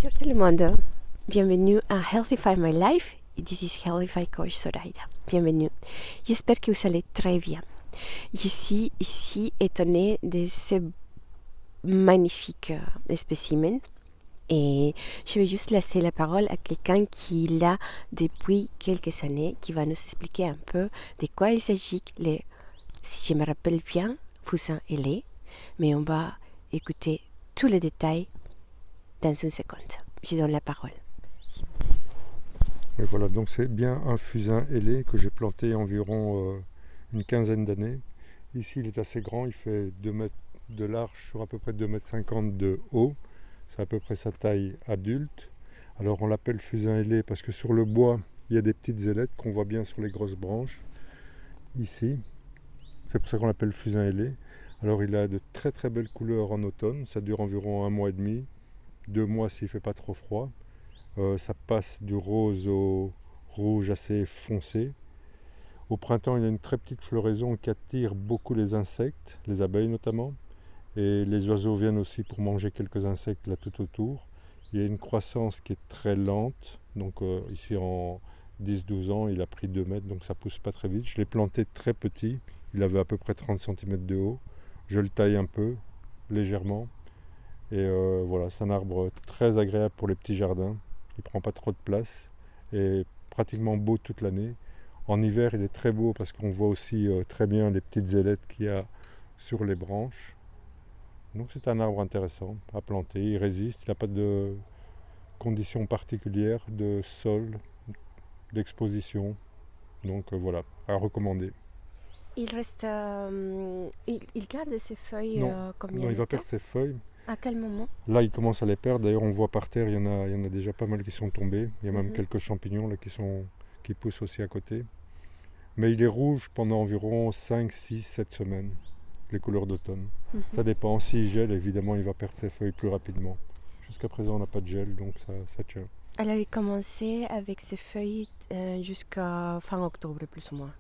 Bonjour tout le monde, bienvenue à Healthify My Life. This is Healthify Coach Zoraida. Bienvenue. J'espère que vous allez très bien. Je suis ici étonnée de ces magnifiques spécimens et je vais juste laisser la parole à quelqu'un qui est là depuis quelques années, qui va nous expliquer un peu de quoi il s'agit, si je me rappelle bien, fusain ailé, mais on va écouter tous les détails dans une seconde. Je donne la parole. Et voilà, donc c'est bien un fusain ailé que j'ai planté environ une quinzaine d'années. Ici, il est assez grand, il fait 2 mètres de large sur à peu près 2,50 m de haut. C'est à peu près sa taille adulte. Alors on l'appelle fusain ailé parce que sur le bois, il y a des petites ailettes qu'on voit bien sur les grosses branches. Ici, c'est pour ça qu'on l'appelle fusain ailé. Alors il a de très très belles couleurs en automne, ça dure environ 1 mois et demi, 2 mois s'il ne fait pas trop froid. Ça passe du rose au rouge assez foncé. Au printemps, il y a une très petite floraison qui attire beaucoup les insectes, les abeilles notamment. Et les oiseaux viennent aussi pour manger quelques insectes là tout autour. Il y a une croissance qui est très lente. Donc ici en 10-12 ans, il a pris 2 mètres, donc ça pousse pas très vite. Je l'ai planté très petit, il avait à peu près 30 cm de haut. Je le taille un peu, légèrement. Et voilà, c'est un arbre très agréable pour les petits jardins. Il ne prend pas trop de place et pratiquement beau toute l'année. En hiver, il est très beau parce qu'on voit aussi très bien les petites ailettes qu'il y a sur les branches. Donc c'est un arbre intéressant à planter. Il résiste, il n'a pas de conditions particulières de sol, d'exposition. Donc voilà, à recommander. Il reste, il garde ses feuilles combien non, il de va temps? perdre ses feuilles. À quel moment? Là, il commence à les perdre. D'ailleurs, on voit par terre, il y en a déjà pas mal qui sont tombés. Il y a même quelques champignons là, qui poussent aussi à côté. Mais il est rouge pendant environ 5, 6, 7 semaines, les couleurs d'automne. Ça dépend. S'il gèle, évidemment, il va perdre ses feuilles plus rapidement. Jusqu'à présent, on n'a pas de gel, donc ça tient. Alors, il commençait avec ses feuilles jusqu'à fin octobre, plus ou moins.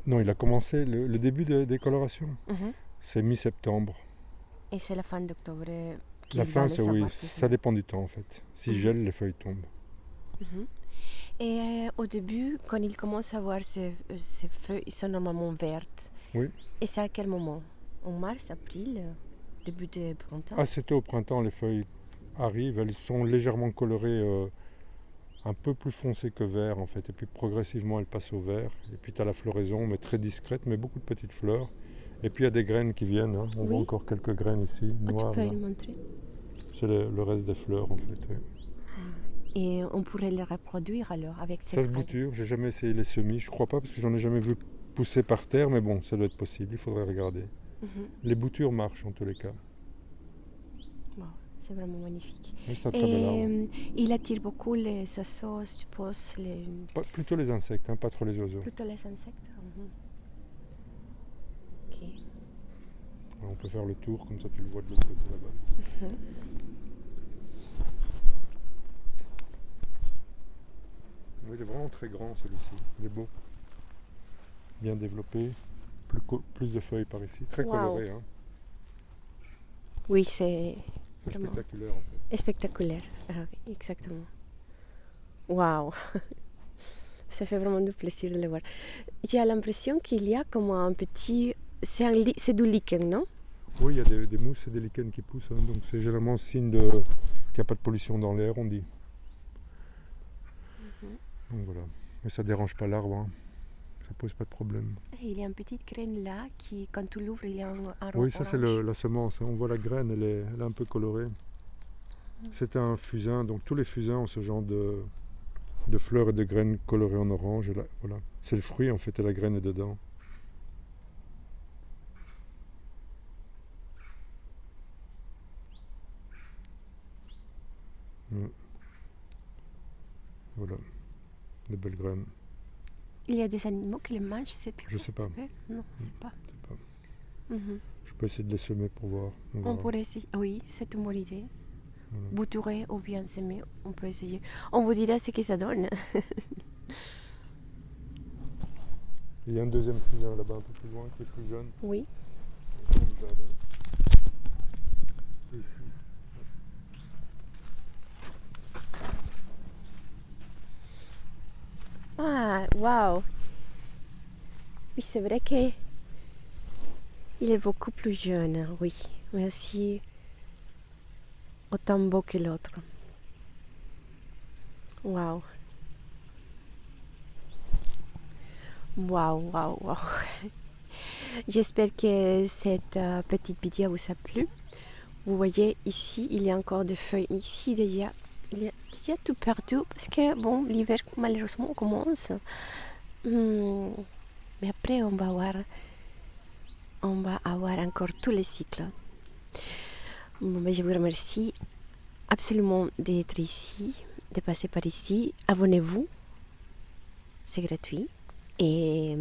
Non, il a commencé le début des colorations. C'est mi-septembre. Et c'est la fin d'octobre qu'il La va fin, le c'est savoir. oui, ça dépend du temps en fait. Si gèle, les feuilles tombent. Et au début, quand il commence à voir ses feuilles, ils sont normalement vertes. Oui. Et c'est à quel moment? En mars, avril, début de printemps? Assez tôt au printemps, les feuilles arrivent. Elles sont légèrement colorées, un peu plus foncées que vert en fait. Et puis progressivement, elles passent au vert. Et puis tu as la floraison, mais très discrète, mais beaucoup de petites fleurs. Et puis il y a des graines qui viennent. Hein. On voit encore quelques graines ici, noires. Tu peux le montrer? C'est le reste des fleurs en fait. Oui. Et on pourrait les reproduire alors avec ces Ça se graines. bouture. J'ai jamais essayé les semis. Je crois pas parce que j'en ai jamais vu pousser par terre. Mais bon, ça doit être possible. Il faudrait regarder. Les boutures marchent en tous les cas. Wow, c'est vraiment magnifique. Oui, c'est un très bel arbre. Il attire beaucoup les oiseaux, je suppose. Plutôt les insectes, hein, pas trop les oiseaux. Plutôt les insectes. Ok. Alors, on peut faire le tour, comme ça tu le vois de l'autre côté là-bas. Il est vraiment très grand celui-ci, il est beau. Bien développé, plus de feuilles par ici, très coloré. Hein. Oui, c'est vraiment spectaculaire en fait. Spectaculaire, oui, exactement. Waouh. Ça fait vraiment du plaisir de le voir. J'ai l'impression qu'il y a comme un petit... C'est du lichen, non? Oui, il y a des mousses et des lichens qui poussent, hein, donc c'est généralement signe qu'il n'y a pas de pollution dans l'air, on dit. Donc voilà, mais ça ne dérange pas l'arbre, hein. Ça pose pas de problème. Il y a une petite graine là qui, quand tu l'ouvres, il y a un orange. Oui, ça c'est la semence, hein. On voit la graine, elle est un peu colorée. C'est un fusain, donc tous les fusains ont ce genre de fleurs et de graines colorées en orange. Et là, voilà. C'est le fruit en fait et la graine est dedans. Voilà, des belles graines. Il y a des animaux qui les mangent, cette graine? Je sais pas. Non, je sais pas. Je peux essayer de les semer pour voir. On pourrait essayer, oui, c'est une bonne idée. Voilà. Bouturer ou bien semer, on peut essayer. On vous dira ce que ça donne. Il y a un deuxième fusain là-bas un peu plus loin qui est plus jeune. Oui. Dans le jardin. Ici. Waouh! Oui, c'est vrai que il est beaucoup plus jeune, oui, mais aussi autant beau que l'autre. Waouh! Waouh, waouh, waouh! J'espère que cette petite vidéo vous a plu. Vous voyez, ici, il y a encore des feuilles. Ici, déjà, il y a déjà tout perdu parce que, bon, l'hiver, malheureusement, commence. Mais après, on va avoir encore tous les cycles. Bon, mais je vous remercie absolument d'être ici, de passer par ici. Abonnez-vous, c'est gratuit. Et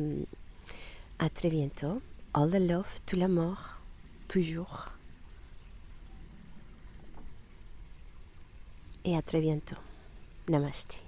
à très bientôt. All the love, tout l'amour, toujours. Et à très bientôt. Namaste.